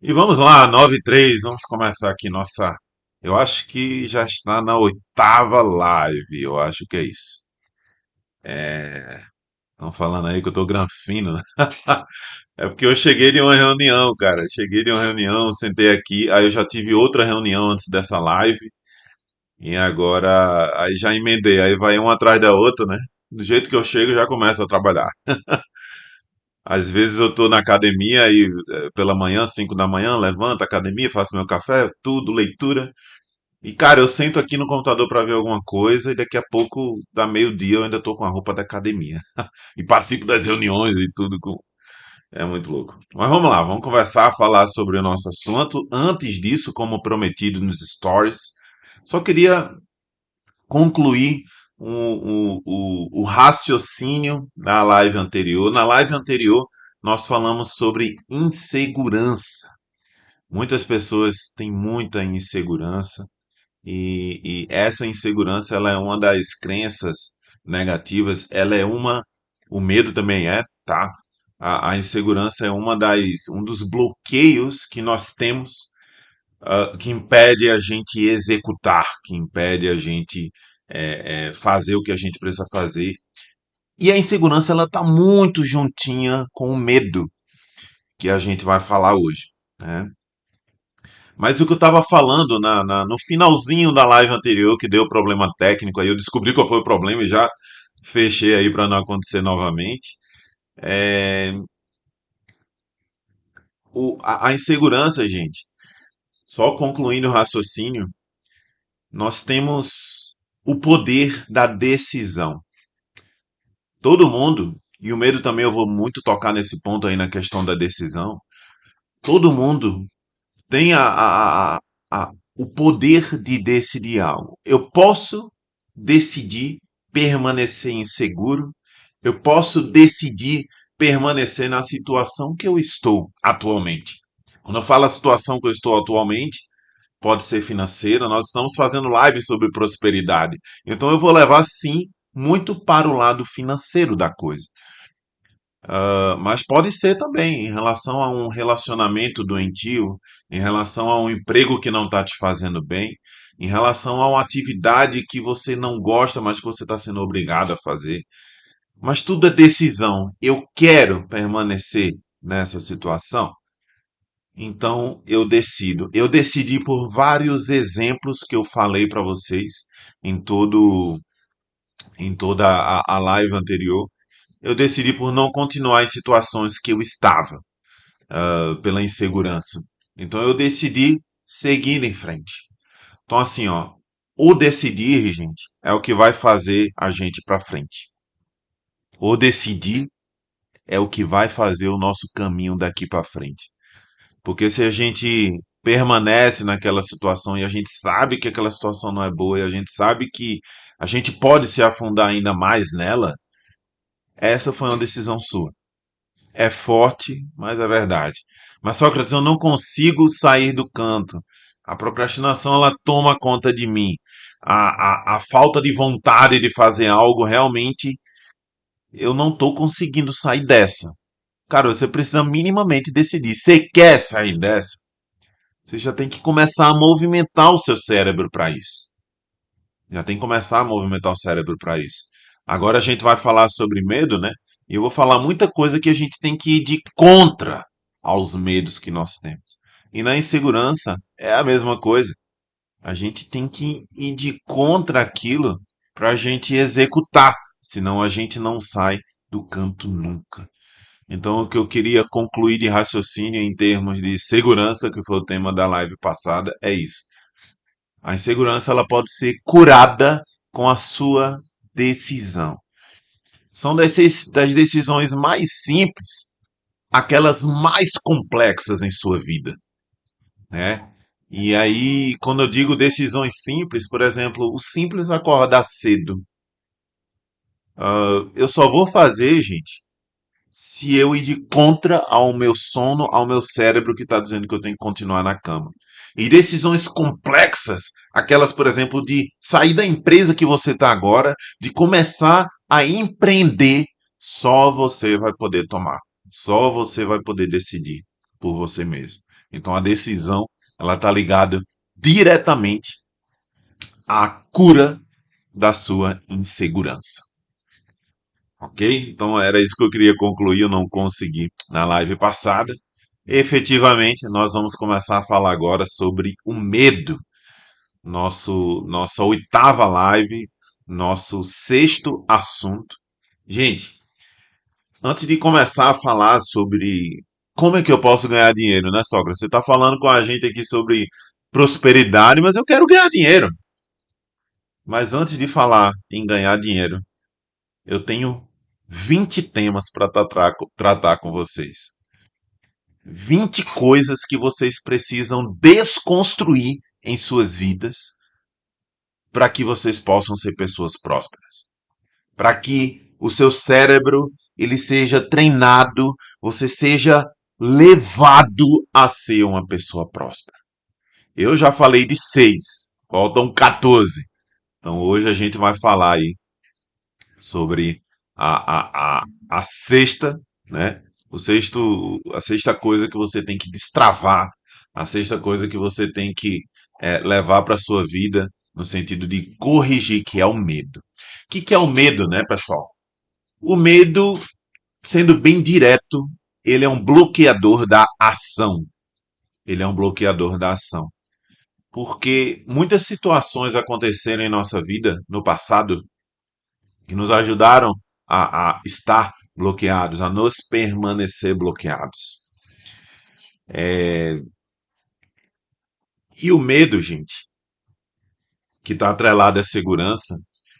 E vamos lá, 9:03, vamos começar aqui nossa. Eu acho que já está na oitava live, eu acho que é isso. Estão falando aí que eu tô granfino, né? É porque eu cheguei de uma reunião, cara. Cheguei de uma reunião, sentei aqui, aí eu já tive outra reunião antes dessa live, e agora aí já emendei, aí vai uma atrás da outra, né? Do jeito que eu chego, já começo a trabalhar. Às vezes eu tô na academia e pela manhã, 5 da manhã, levanto, academia, faço meu café, tudo, leitura. E, cara, eu sento aqui no computador para ver alguma coisa e daqui a pouco, dá meio-dia, eu ainda tô com a roupa da academia. E participo das reuniões e tudo. É muito louco. Mas vamos lá, vamos conversar, falar sobre o nosso assunto. Antes disso, como prometido nos stories, só queria concluir o raciocínio da live anterior. Na live anterior, nós falamos sobre insegurança. Muitas pessoas têm muita insegurança. E essa insegurança, ela é uma das crenças negativas, ela é uma, o medo também é, tá? A insegurança é um dos bloqueios que nós temos, que impede a gente executar, que impede a gente fazer o que a gente precisa fazer. E a insegurança, ela tá muito juntinha com o medo que a gente vai falar hoje, né? Mas o que eu estava falando no finalzinho da live anterior, que deu problema técnico, aí eu descobri qual foi o problema e já fechei aí para não acontecer novamente. É, a insegurança, gente, só concluindo o raciocínio, nós temos o poder da decisão. Todo mundo, e o medo também eu vou muito tocar nesse ponto aí na questão da decisão, todo mundo tem o poder de decidir algo. Eu posso decidir permanecer inseguro, eu posso decidir permanecer na situação que eu estou atualmente. Quando eu falo a situação que eu estou atualmente, pode ser financeira, nós estamos fazendo live sobre prosperidade. Então eu vou levar sim muito para o lado financeiro da coisa. Mas pode ser também em relação a um relacionamento doentio, em relação a um emprego que não está te fazendo bem, em relação a uma atividade que você não gosta, mas que você está sendo obrigado a fazer. Mas tudo é decisão. Eu quero permanecer nessa situação, então eu decido. Eu decidi por vários exemplos que eu falei para vocês em em toda a live anterior. Eu decidi por não continuar em situações que eu estava, pela insegurança. Então eu decidi seguir em frente. Então assim, ó, o decidir, gente, é o que vai fazer a gente para frente. O decidir é o que vai fazer o nosso caminho daqui para frente. Porque se a gente permanece naquela situação e a gente sabe que aquela situação não é boa e a gente sabe que a gente pode se afundar ainda mais nela, essa foi uma decisão sua. É forte, mas é verdade. Mas Sócrates, eu não consigo sair do canto. A procrastinação ela toma conta de mim. A falta de vontade de fazer algo realmente eu não estou conseguindo sair dessa. Cara, você precisa minimamente decidir. Você quer sair dessa? Você já tem que começar a movimentar o seu cérebro para isso. Já tem que começar a movimentar o cérebro para isso. Agora a gente vai falar sobre medo, né? E eu vou falar muita coisa que a gente tem que ir de contra aos medos que nós temos. E na insegurança é a mesma coisa. A gente tem que ir de contra aquilo para a gente executar, senão a gente não sai do canto nunca. Então, o que eu queria concluir de raciocínio em termos de segurança, que foi o tema da live passada, é isso. A insegurança ela pode ser curada com a sua decisão. São das decisões mais simples, aquelas mais complexas em sua vida, né? E aí, quando eu digo decisões simples, por exemplo, o simples acordar cedo. Eu só vou fazer, gente, se eu ir de contra ao meu sono, ao meu cérebro que está dizendo que eu tenho que continuar na cama. E decisões complexas, aquelas, por exemplo, de sair da empresa que você está agora, de começar a empreender, só você vai poder tomar. Só você vai poder decidir por você mesmo. Então a decisão, ela está ligada diretamente à cura da sua insegurança. Ok? Então era isso que eu queria concluir, eu não consegui na live passada. Efetivamente, nós vamos começar a falar agora sobre o medo. Nossa oitava live, nosso sexto assunto. Gente, antes de começar a falar sobre como é que eu posso ganhar dinheiro, né, Sócrates? Você está falando com a gente aqui sobre prosperidade, mas eu quero ganhar dinheiro. Mas antes de falar em ganhar dinheiro, eu tenho 20 temas para tratar com vocês. 20 coisas que vocês precisam desconstruir em suas vidas para que vocês possam ser pessoas prósperas. Para que o seu cérebro ele seja treinado, você seja levado a ser uma pessoa próspera. Eu já falei de 6, faltam 14. Então hoje a gente vai falar aí sobre a sexta, né? A sexta coisa que você tem que destravar, a sexta coisa que você tem que levar para a sua vida no sentido de corrigir, que é o medo. O que é o medo, né, pessoal? O medo, sendo bem direto, ele é um bloqueador da ação. Ele é um bloqueador da ação. Porque muitas situações aconteceram em nossa vida no passado que nos ajudaram a estar bloqueados, a nos permanecer bloqueados. E o medo, gente, que está atrelado à segurança,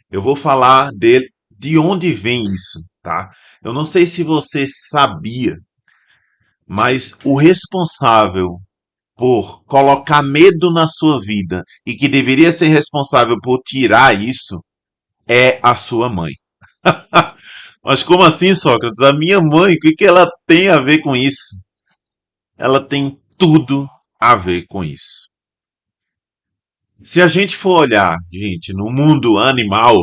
eu vou falar de onde vem isso, tá? Eu não sei se você sabia, mas o responsável por colocar medo na sua vida e que deveria ser responsável por tirar isso é a sua mãe. Mas como assim, Sócrates? A minha mãe, o que ela tem a ver com isso? Ela tem tudo a ver com isso. Se a gente for olhar, gente, no mundo animal,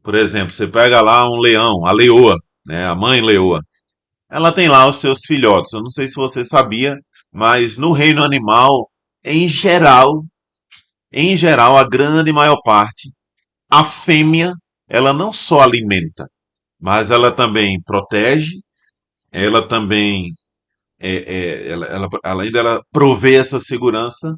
por exemplo, você pega lá um leão, a leoa, né, a mãe leoa, ela tem lá os seus filhotes. Eu não sei se você sabia, mas no reino animal, em geral, a grande maior parte, a fêmea, ela não só alimenta, mas ela também protege, ela também, além dela prover essa segurança,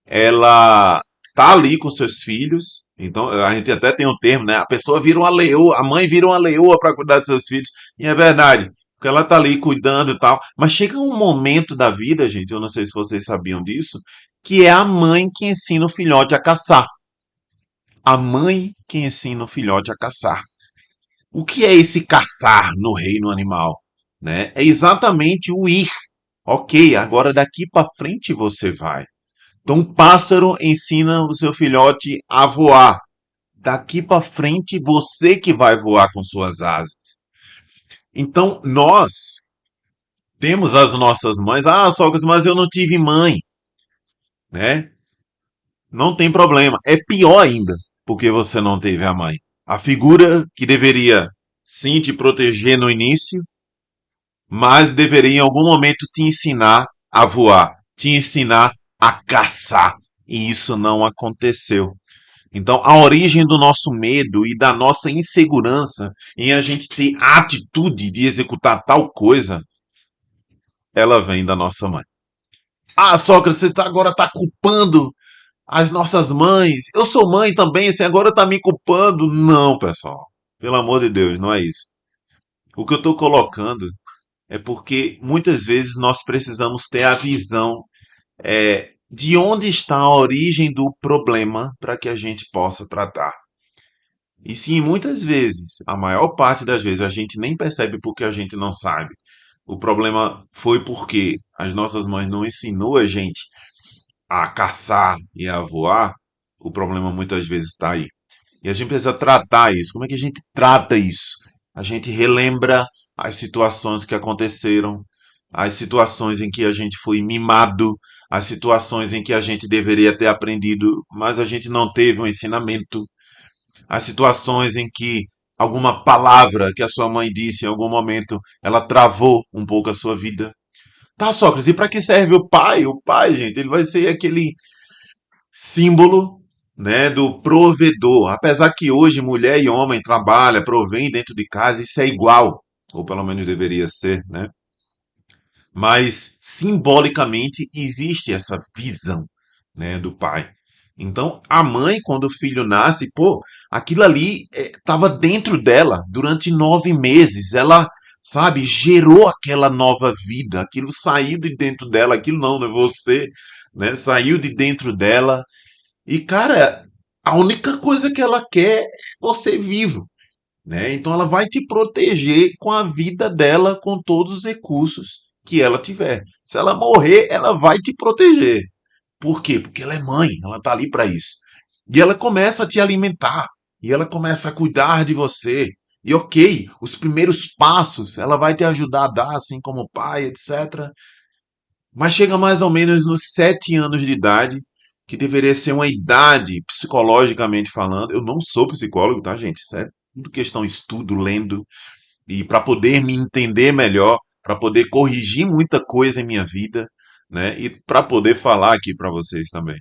ela tá ali com seus filhos. Então, a gente até tem um termo, né? A pessoa vira uma leoa, a mãe vira uma leoa para cuidar dos seus filhos. E é verdade, porque ela tá ali cuidando e tal. Mas chega um momento da vida, gente, eu não sei se vocês sabiam disso, que é a mãe que ensina o filhote a caçar. A mãe que ensina o filhote a caçar. O que é esse caçar no reino animal? Né? É exatamente o ir. Ok, agora daqui para frente você vai. Então, um pássaro ensina o seu filhote a voar. Daqui para frente, você que vai voar com suas asas. Então, nós temos as nossas mães. Ah, Sócrates, mas eu não tive mãe, né? Não tem problema. É pior ainda, porque você não teve a mãe. A figura que deveria sim te proteger no início, mas deveria em algum momento te ensinar a voar, te ensinar a caçar. E isso não aconteceu. Então, a origem do nosso medo e da nossa insegurança em a gente ter a atitude de executar tal coisa, ela vem da nossa mãe. Ah, Sócrates, você agora está culpando as nossas mães. Eu sou mãe também, você agora está me culpando. Não, pessoal. Pelo amor de Deus, não é isso. O que eu estou colocando é porque muitas vezes nós precisamos ter a visão de onde está a origem do problema para que a gente possa tratar. E sim, muitas vezes, a maior parte das vezes, a gente nem percebe porque a gente não sabe. O problema foi porque as nossas mães não ensinou a gente a caçar e a voar. O problema muitas vezes está aí. E a gente precisa tratar isso. Como é que a gente trata isso? A gente relembra as situações que aconteceram, as situações em que a gente foi mimado, as situações em que a gente deveria ter aprendido, mas a gente não teve um ensinamento, as situações em que alguma palavra que a sua mãe disse em algum momento, ela travou um pouco a sua vida. Tá, Sócrates, e para que serve o pai? O pai, gente, ele vai ser aquele símbolo, né, do provedor. Apesar que hoje mulher e homem trabalham, provém dentro de casa, isso é igual, ou pelo menos deveria ser, né? Mas simbolicamente existe essa visão, né, do pai. Então, a mãe, quando o filho nasce, pô, aquilo ali estava dentro dela durante 9 meses. Ela, sabe, gerou aquela nova vida. Aquilo saiu de dentro dela. Aquilo não é você, né? Saiu de dentro dela. E, cara, a única coisa que ela quer é você vivo, né? Então ela vai te proteger com a vida dela, com todos os recursos que ela tiver. Se ela morrer, ela vai te proteger. Por quê? Porque ela é mãe, ela tá ali para isso. E ela começa a te alimentar, e ela começa a cuidar de você. E ok, os primeiros passos ela vai te ajudar a dar, assim como pai, etc. Mas chega mais ou menos nos 7 anos de idade, que deveria ser uma idade psicologicamente falando. Eu não sou psicólogo, tá, gente? Isso é tudo questão estudo, lendo, e para poder me entender melhor, para poder corrigir muita coisa em minha vida, né? E para poder falar aqui para vocês também.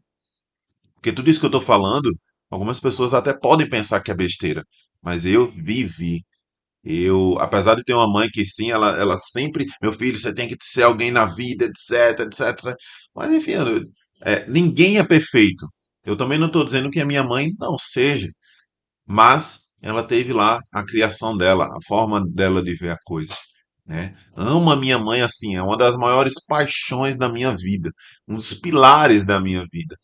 Porque tudo isso que eu estou falando, algumas pessoas até podem pensar que é besteira, mas eu vivi. Eu, apesar de ter uma mãe que sim, ela sempre, meu filho, você tem que ser alguém na vida, etc, etc. Mas enfim, ninguém é perfeito. Eu também não estou dizendo que a minha mãe não seja, mas ela teve lá a criação dela, a forma dela de ver a coisa, né? Amo a minha mãe assim, é uma das maiores paixões da minha vida, um dos pilares da minha vida.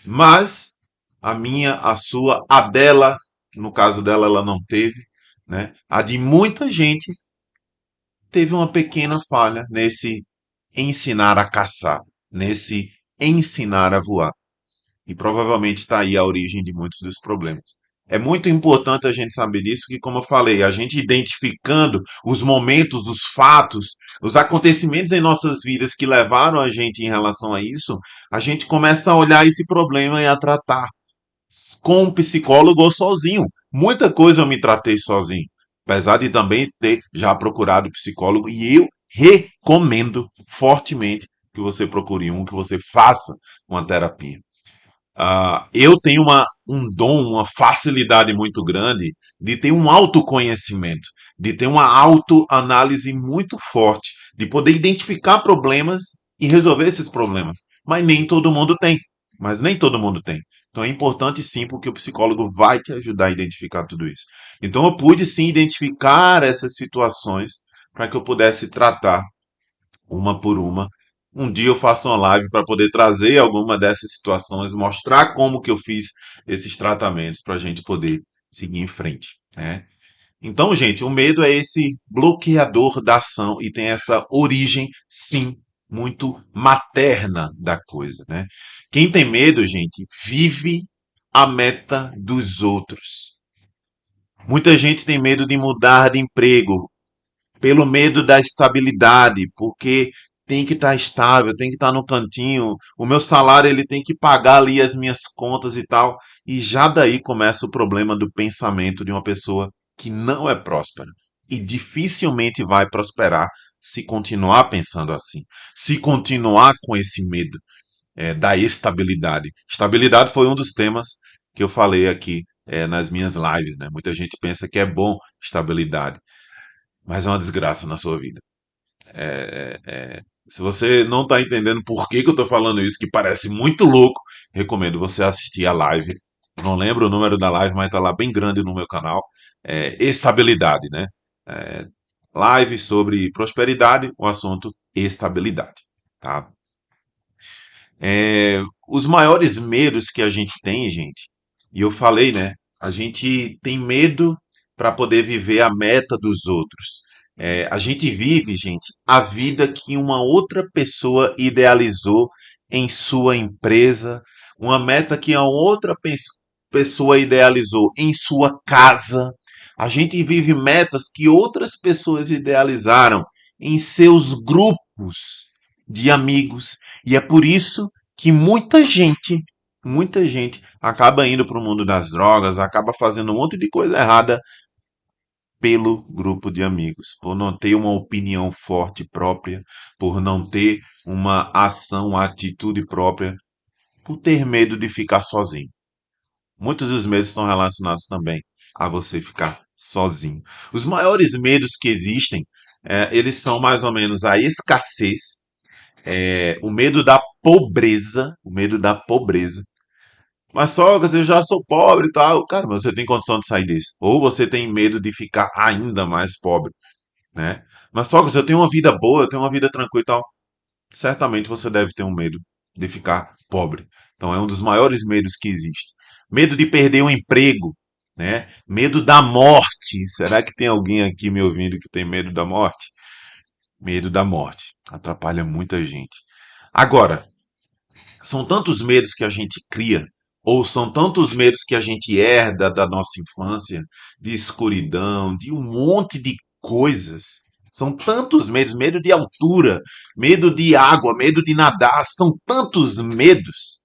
Mas a minha, a sua, a dela, no caso dela ela não teve, né? A de muita gente teve uma pequena falha nesse ensinar a caçar, nesse ensinar a voar. E provavelmente está aí a origem de muitos dos problemas. É muito importante a gente saber disso, que, como eu falei, a gente identificando os momentos, os fatos, os acontecimentos em nossas vidas que levaram a gente em relação a isso, a gente começa a olhar esse problema e a tratar com um psicólogo ou sozinho. Muita coisa eu me tratei sozinho, apesar de também ter já procurado psicólogo, e eu recomendo fortemente que você procure um, que você faça uma terapia. Eu tenho um dom, uma facilidade muito grande de ter um autoconhecimento, de ter uma autoanálise muito forte, de poder identificar problemas e resolver esses problemas. Mas nem todo mundo tem. Mas nem todo mundo tem. Então é importante sim, porque o psicólogo vai te ajudar a identificar tudo isso. Então eu pude sim identificar essas situações para que eu pudesse tratar uma por uma. Um dia eu faço uma live para poder trazer alguma dessas situações, mostrar como que eu fiz esses tratamentos para a gente poder seguir em frente, né? Então, gente, o medo é esse bloqueador da ação e tem essa origem, sim, muito materna da coisa, né? Quem tem medo, gente, vive a meta dos outros. Muita gente tem medo de mudar de emprego, pelo medo da estabilidade, porque tem que estar estável, tem que estar no cantinho, o meu salário ele tem que pagar ali as minhas contas e tal. E já daí começa o problema do pensamento de uma pessoa que não é próspera e dificilmente vai prosperar se continuar pensando assim, se continuar com esse medo da estabilidade. Estabilidade foi um dos temas que eu falei aqui nas minhas lives, né? Muita gente pensa que é bom estabilidade, mas é uma desgraça na sua vida. Se você não está entendendo por que, que eu estou falando isso, que parece muito louco, recomendo você assistir a live. Não lembro o número da live, mas está lá bem grande no meu canal. Estabilidade, né? É, live sobre prosperidade, o assunto estabilidade, tá? Os maiores medos que a gente tem, gente, e eu falei, né? A gente tem medo para poder viver a meta dos outros. A gente vive, gente, a vida que uma outra pessoa idealizou em sua empresa, uma meta que a outra pessoa idealizou em sua casa. A gente vive metas que outras pessoas idealizaram em seus grupos de amigos. E é por isso que muita gente acaba indo para o mundo das drogas, acaba fazendo um monte de coisa errada pelo grupo de amigos, por não ter uma opinião forte própria, por não ter uma ação, uma atitude própria, por ter medo de ficar sozinho. Muitos dos medos estão relacionados também a você ficar sozinho. Os maiores medos que existem, eles são mais ou menos a escassez, o medo da pobreza, o medo da pobreza. Mas sogra, eu já sou pobre e tal. Cara, mas você tem condição de sair disso. Ou você tem medo de ficar ainda mais pobre, né? Mas sogra, eu tenho uma vida boa, eu tenho uma vida tranquila e tal. Certamente você deve ter um medo de ficar pobre. Então é um dos maiores medos que existe. Medo de perder o emprego, né? Medo da morte. Será que tem alguém aqui me ouvindo que tem medo da morte? Medo da morte. Atrapalha muita gente. Agora, são tantos medos que a gente cria, ou são tantos medos que a gente herda da nossa infância, de escuridão, de um monte de coisas. São tantos medos, medo de altura, medo de água, medo de nadar, são tantos medos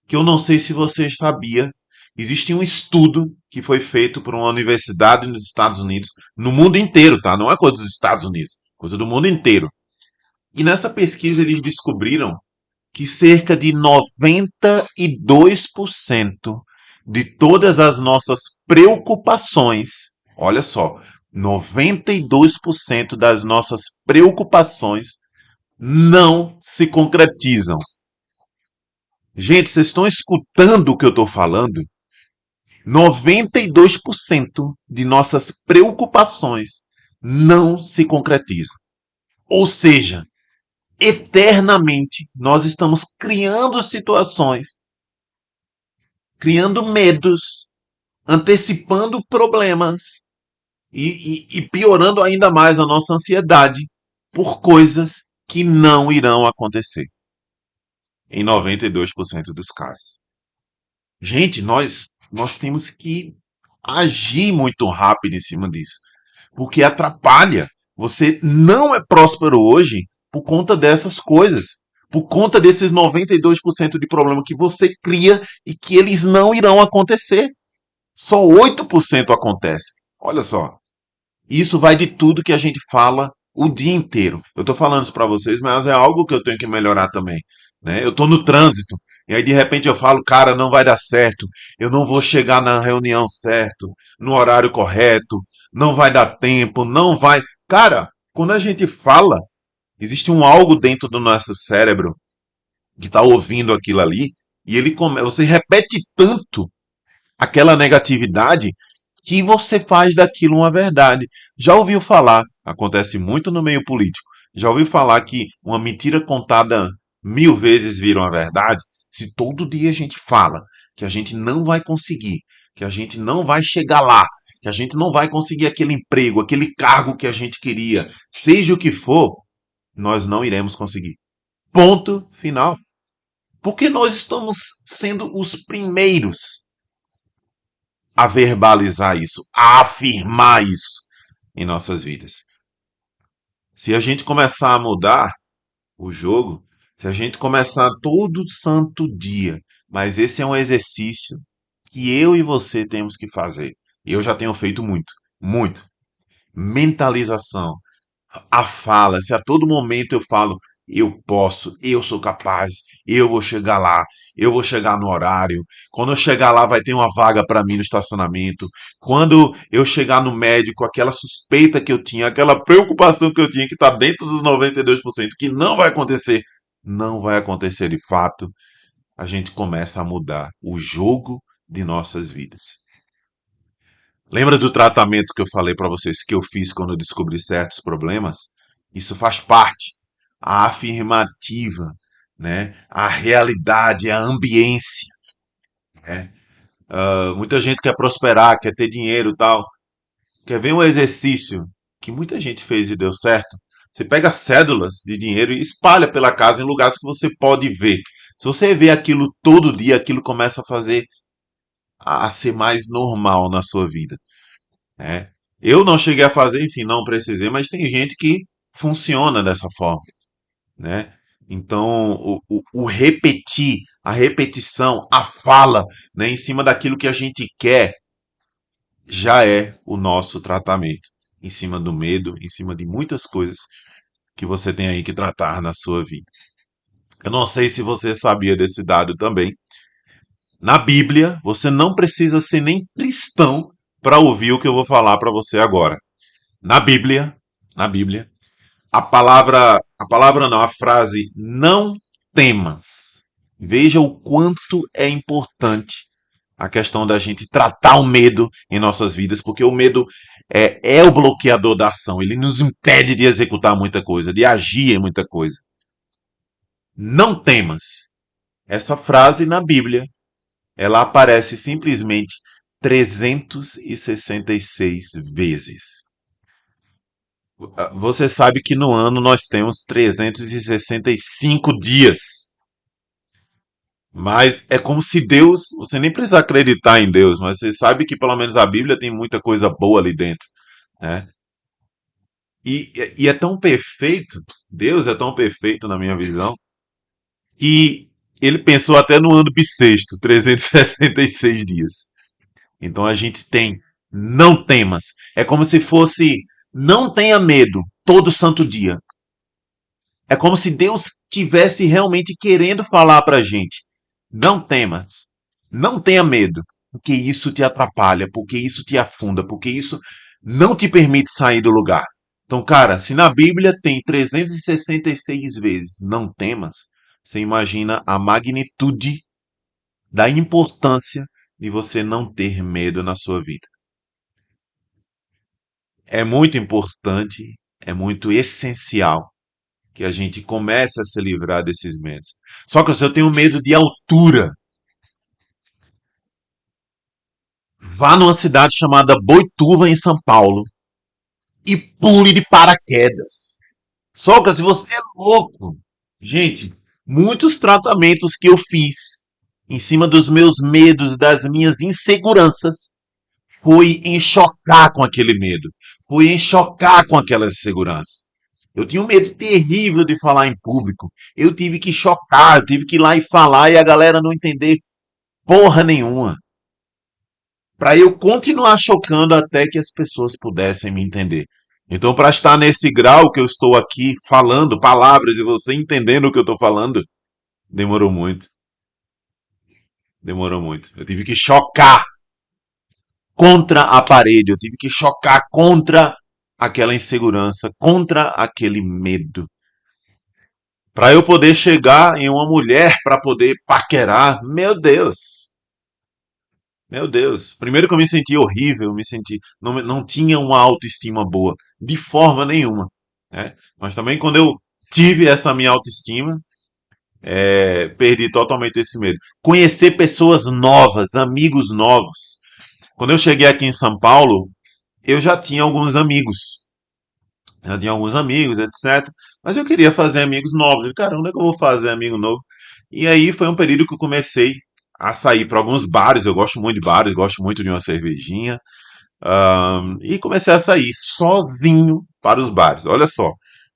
que eu não sei se você sabia. Existe um estudo que foi feito por uma universidade nos Estados Unidos, no mundo inteiro, tá? Não é coisa dos Estados Unidos, coisa do mundo inteiro. E nessa pesquisa eles descobriram que cerca de 92% de todas as nossas preocupações, olha só, 92% das nossas preocupações não se concretizam. Gente, vocês estão escutando o que eu estou falando? 92% de nossas preocupações não se concretizam. Ou seja, eternamente nós estamos criando situações, criando medos, antecipando problemas e piorando ainda mais a nossa ansiedade por coisas que não irão acontecer em 92% dos casos. Gente, nós temos que agir muito rápido em cima disso, porque atrapalha. Você não é próspero hoje por conta dessas coisas, por conta desses 92% de problema que você cria e que eles não irão acontecer. Só 8% acontece. Olha só. Isso vai de tudo que a gente fala o dia inteiro. Eu estou falando isso para vocês, mas é algo que eu tenho que melhorar também. Né? Eu estou no trânsito, e aí de repente eu falo, cara, não vai dar certo, eu não vou chegar na reunião certo, no horário correto, não vai dar tempo, não vai. Cara, quando a gente fala, existe um algo dentro do nosso cérebro que está ouvindo aquilo ali, e você repete tanto aquela negatividade que você faz daquilo uma verdade. Já ouviu falar, acontece muito no meio político, já ouviu falar que uma mentira contada 1000 vezes vira uma verdade? Se todo dia a gente fala que a gente não vai conseguir, que a gente não vai chegar lá, que a gente não vai conseguir aquele emprego, aquele cargo que a gente queria, seja o que for, nós não iremos conseguir. Ponto final. Porque nós estamos sendo os primeiros a verbalizar isso, a afirmar isso em nossas vidas. Se a gente começar a mudar o jogo, se a gente começar todo santo dia, mas esse é um exercício que eu e você temos que fazer. E eu já tenho feito muito, muito. Mentalização, a fala, se a todo momento eu falo, eu posso, eu sou capaz, eu vou chegar lá, eu vou chegar no horário. Quando eu chegar lá, vai ter uma vaga para mim no estacionamento. Quando eu chegar no médico, aquela suspeita que eu tinha, aquela preocupação que eu tinha, que está dentro dos 92%, que não vai acontecer, não vai acontecer de fato, a gente começa a mudar o jogo de nossas vidas. Lembra do tratamento que eu falei para vocês que eu fiz quando eu descobri certos problemas? Isso faz parte. A afirmativa, né? A realidade, a ambiência. Né? Muita gente quer prosperar, quer ter dinheiro e tal. Quer ver um exercício que muita gente fez e deu certo? Você pega cédulas de dinheiro e espalha pela casa em lugares que você pode ver. Se você vê aquilo todo dia, aquilo começa a fazer a ser mais normal na sua vida. Né? Eu não cheguei a fazer, enfim, não precisei, mas tem gente que funciona dessa forma, né? Então, o repetir, a repetição, a fala, né, em cima daquilo que a gente quer, já é o nosso tratamento em cima do medo, em cima de muitas coisas que você tem aí que tratar na sua vida. Eu não sei se você sabia desse dado também. Na Bíblia, você não precisa ser nem cristão para ouvir o que eu vou falar para você agora. Na Bíblia, na Bíblia, a palavra não, a frase não temas. Veja o quanto é importante a questão da gente tratar o medo em nossas vidas, porque o medo é o bloqueador da ação. Ele nos impede de executar muita coisa, de agir em muita coisa. Não temas. Essa frase na Bíblia, ela aparece simplesmente 366 vezes. Você sabe que no ano nós temos 365 dias. Mas é como se Deus, você nem precisa acreditar em Deus, mas você sabe que pelo menos a Bíblia tem muita coisa boa ali dentro, né? E é tão perfeito, Deus é tão perfeito na minha visão, e ele pensou até no ano bissexto, 366 dias. Então a gente tem, não temas. É como se fosse, não tenha medo, todo santo dia. É como se Deus tivesse realmente querendo falar pra gente. Não temas. Não tenha medo. Porque isso te atrapalha, porque isso te afunda, porque isso não te permite sair do lugar. Então, cara, se na Bíblia tem 366 vezes não temas, você imagina a magnitude da importância de você não ter medo na sua vida. É muito importante, é muito essencial que a gente comece a se livrar desses medos. Só que se eu tenho medo de altura, vá numa cidade chamada Boituva, em São Paulo, e pule de paraquedas. Sócrates, você é louco. Gente, muitos tratamentos que eu fiz em cima dos meus medos, das minhas inseguranças, foi em chocar com aquele medo. Foi em chocar com aquela insegurança. Eu tinha um medo terrível de falar em público. Eu tive que chocar, eu tive que ir lá e falar e a galera não entender porra nenhuma. Para eu continuar chocando até que as pessoas pudessem me entender. Então, para estar nesse grau que eu estou aqui falando palavras e você entendendo o que eu estou falando, demorou muito. Demorou muito. Eu tive que chocar contra a parede, eu tive que chocar contra aquela insegurança, contra aquele medo. Para eu poder chegar em uma mulher para poder paquerar, meu Deus. Meu Deus. Primeiro que eu me senti horrível, me senti não tinha uma autoestima boa, de forma nenhuma, né? Mas também quando eu tive essa minha autoestima, perdi totalmente esse medo. Conhecer pessoas novas, amigos novos. Quando eu cheguei aqui em São Paulo, eu já tinha alguns amigos. Já tinha alguns amigos, etc. Mas eu queria fazer amigos novos. Cara, onde é que eu vou fazer amigo novo? E aí foi um período que eu comecei a sair para alguns bares. Eu gosto muito de bares, gosto muito de uma cervejinha. E comecei a sair sozinho para os bares. Olha só,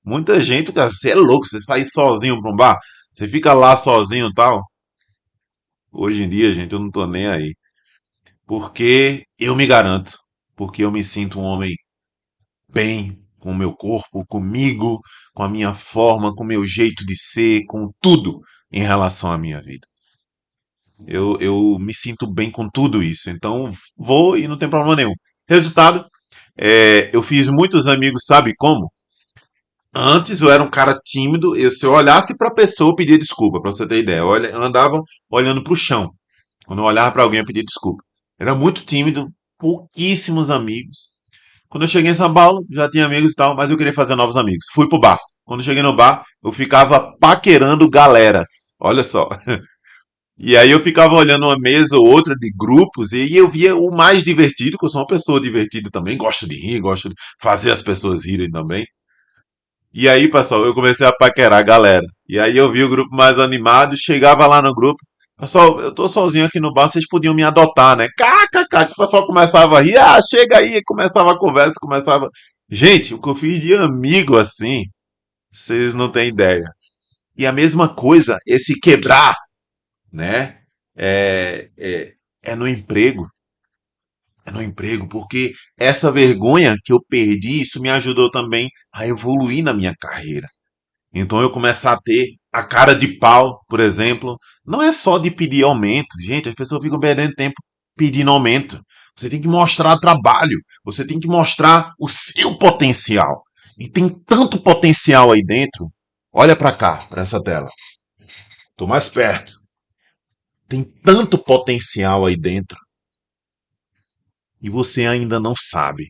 muita gente, cara, você é louco, você sair sozinho para um bar, você fica lá sozinho e tal. Hoje em dia, gente, eu não tô nem aí. Porque eu me garanto, porque eu me sinto um homem bem com o meu corpo, comigo, com a minha forma, com o meu jeito de ser, com tudo em relação à minha vida. Eu me sinto bem com tudo isso, então vou e não tem problema nenhum. Resultado, eu fiz muitos amigos, sabe como? Antes eu era um cara tímido, se eu olhasse para a pessoa, eu pedia desculpa, para você ter ideia. Eu andava olhando para o chão. Quando eu olhava para alguém, eu pedia desculpa. Era muito tímido, pouquíssimos amigos. Quando eu cheguei em São Paulo, já tinha amigos e tal, mas eu queria fazer novos amigos. Fui pro bar. Quando eu cheguei no bar, eu ficava paquerando galeras. Olha só. E aí eu ficava olhando uma mesa ou outra de grupos e eu via o mais divertido, que eu sou uma pessoa divertida também, gosto de rir, gosto de fazer as pessoas rirem também. E aí, pessoal, eu comecei a paquerar a galera. E aí eu vi o grupo mais animado, chegava lá no grupo. Pessoal, eu tô sozinho aqui no bar, vocês podiam me adotar, né? KKK, o pessoal começava a rir, chega aí, começava a conversa, começava. Gente, o que eu fiz de amigo assim, vocês não têm ideia. E a mesma coisa, esse quebrar, né? É, é, é no emprego. no emprego, porque essa vergonha que eu perdi, isso me ajudou também a evoluir na minha carreira. Então eu começar a ter a cara de pau, por exemplo, não é só de pedir aumento. Gente, as pessoas ficam perdendo tempo pedindo aumento. Você tem que mostrar trabalho, você tem que mostrar o seu potencial. E tem tanto potencial aí dentro. Olha para cá, para essa tela. Tô mais perto. Tem tanto potencial aí dentro e você ainda não sabe.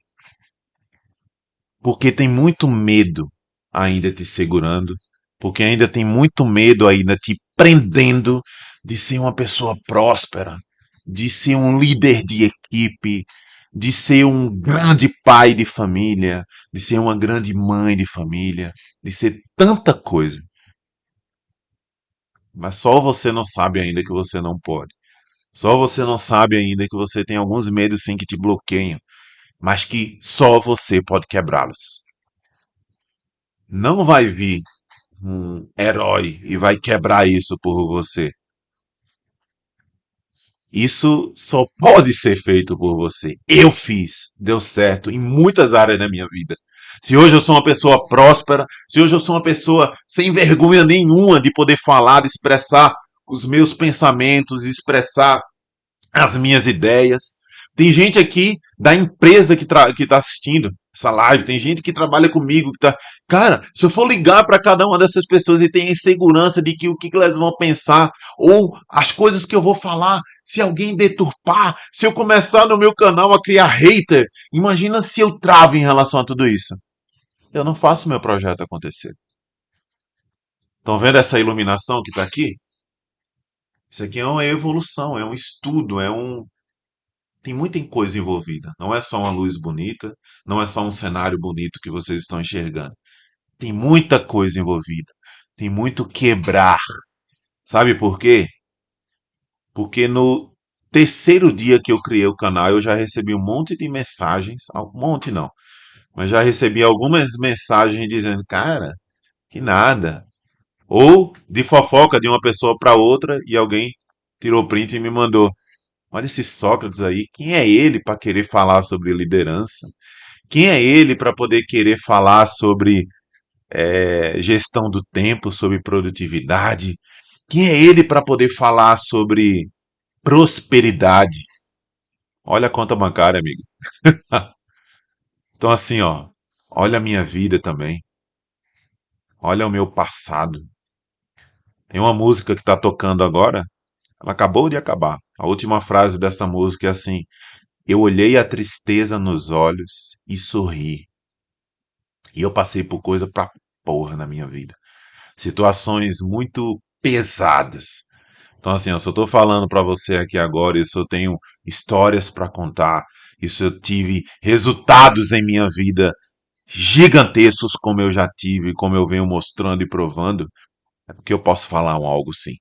Porque tem muito medo ainda te segurando, porque ainda tem muito medo ainda te prendendo de ser uma pessoa próspera, de ser um líder de equipe, de ser um grande pai de família, de ser uma grande mãe de família, de ser tanta coisa. Mas só você não sabe ainda que você não pode. Só você não sabe ainda que você tem alguns medos sim que te bloqueiam, mas que só você pode quebrá-los. Não vai vir um herói e vai quebrar isso por você. Isso só pode ser feito por você. Eu fiz, deu certo em muitas áreas da minha vida. Se hoje eu sou uma pessoa próspera, se hoje eu sou uma pessoa sem vergonha nenhuma de poder falar, de expressar os meus pensamentos, de expressar as minhas ideias. Tem gente aqui da empresa que tá assistindo essa live, tem gente que trabalha comigo, que tá. Cara, se eu for ligar para cada uma dessas pessoas e tem insegurança de que o que elas vão pensar, ou as coisas que eu vou falar, se alguém deturpar, se eu começar no meu canal a criar hater, imagina se eu travo em relação a tudo isso. Eu não faço meu projeto acontecer. Estão vendo essa iluminação que está aqui? Isso aqui é uma evolução, é um estudo, tem muita coisa envolvida. Não é só uma luz bonita, não é só um cenário bonito que vocês estão enxergando. Tem muita coisa envolvida. Tem muito quebrar. Sabe por quê? Porque no terceiro dia que eu criei o canal, eu já recebi um monte de mensagens. Um monte não. Mas já recebi algumas mensagens dizendo, cara, que nada. Ou de fofoca de uma pessoa para outra e alguém tirou print e me mandou. Olha esse Sócrates aí. Quem é ele para querer falar sobre liderança? Quem é ele para poder querer falar sobre gestão do tempo, sobre produtividade? Quem é ele para poder falar sobre prosperidade? Olha a conta bancária, amigo. Então, assim, ó, olha a minha vida também. Olha o meu passado. Tem uma música que está tocando agora, ela acabou de acabar. A última frase dessa música é assim: eu olhei a tristeza nos olhos e sorri. E eu passei por coisa pra porra na minha vida. Situações muito pesadas. Então, assim, eu só estou falando para você aqui agora, isso eu tenho histórias para contar, isso eu tive resultados em minha vida gigantescos, como eu já tive, como eu venho mostrando e provando, é porque eu posso falar um algo sim.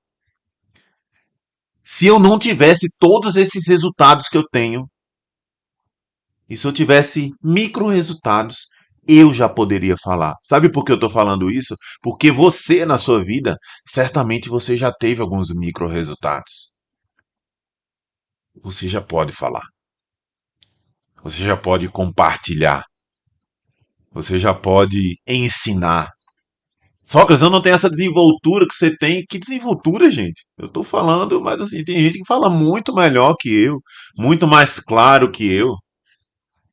Se eu não tivesse todos esses resultados que eu tenho, e se eu tivesse micro resultados, eu já poderia falar. Sabe por que eu estou falando isso? Porque você, na sua vida, certamente você já teve alguns micro resultados. Você já pode falar. Você já pode compartilhar. Você já pode ensinar. Sócrates, eu não tenho essa desenvoltura que você tem. Que desenvoltura, gente? Eu estou falando, mas assim, tem gente que fala muito melhor que eu, muito mais claro que eu.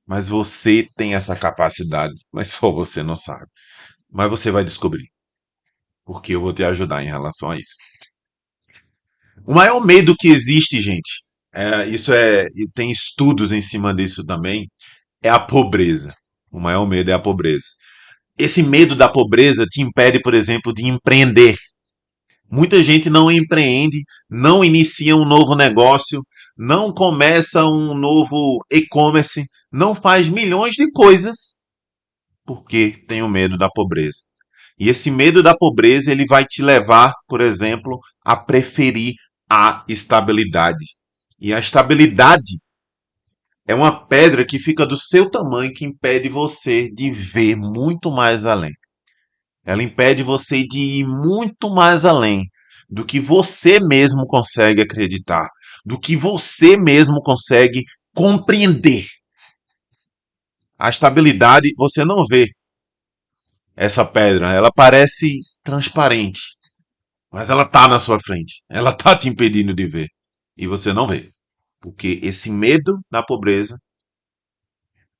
Mas você tem essa capacidade, mas só você não sabe. Mas você vai descobrir, porque eu vou te ajudar em relação a isso. O maior medo que existe, gente, e tem estudos em cima disso também, é a pobreza. O maior medo é a pobreza. Esse medo da pobreza te impede, por exemplo, de empreender. Muita gente não empreende, não inicia um novo negócio, não começa um novo e-commerce, não faz milhões de coisas porque tem o medo da pobreza. E esse medo da pobreza ele vai te levar, por exemplo, a preferir a estabilidade. E a estabilidade é uma pedra que fica do seu tamanho que impede você de ver muito mais além. Ela impede você de ir muito mais além do que você mesmo consegue acreditar, do que você mesmo consegue compreender. A estabilidade, você não vê essa pedra, ela parece transparente, mas ela está na sua frente, ela está te impedindo de ver, e você não vê. Porque esse medo da pobreza,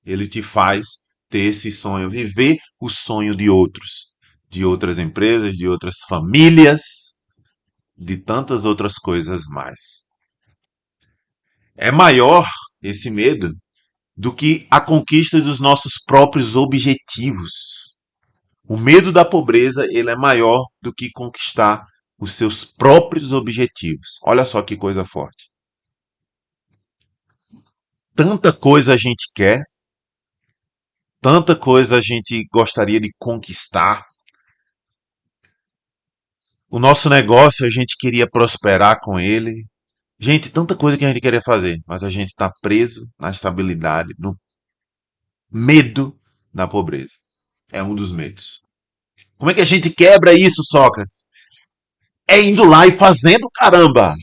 ele te faz ter esse sonho, viver o sonho de outros, de outras empresas, de outras famílias, de tantas outras coisas mais. É maior esse medo do que a conquista dos nossos próprios objetivos. O medo da pobreza, ele é maior do que conquistar os seus próprios objetivos. Olha só que coisa forte. Tanta coisa a gente quer, tanta coisa a gente gostaria de conquistar. O nosso negócio, a gente queria prosperar com ele. Gente, tanta coisa que a gente queria fazer, mas a gente está preso na estabilidade, no medo da pobreza. É um dos medos. Como é que a gente quebra isso, Sócrates? É indo lá e fazendo, caramba.